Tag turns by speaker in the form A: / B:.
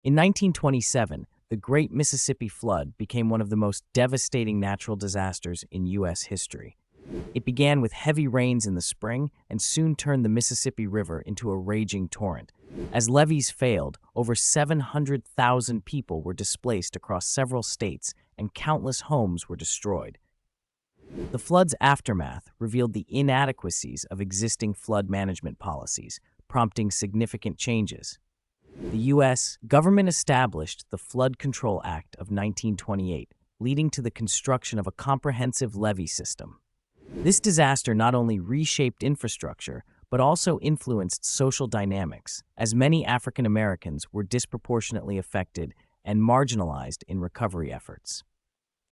A: In 1927, the Great Mississippi Flood became one of the most devastating natural disasters in U.S. history. It began with heavy rains in the spring and soon turned the Mississippi River into a raging torrent. As levees failed, over 700,000 people were displaced across several states and countless homes were destroyed. The flood's aftermath revealed the inadequacies of existing flood management policies, prompting significant changes. The U.S. government established the Flood Control Act of 1928, leading to the construction of a comprehensive levee system. This disaster not only reshaped infrastructure, but also influenced social dynamics, as many African Americans were disproportionately affected and marginalized in recovery efforts.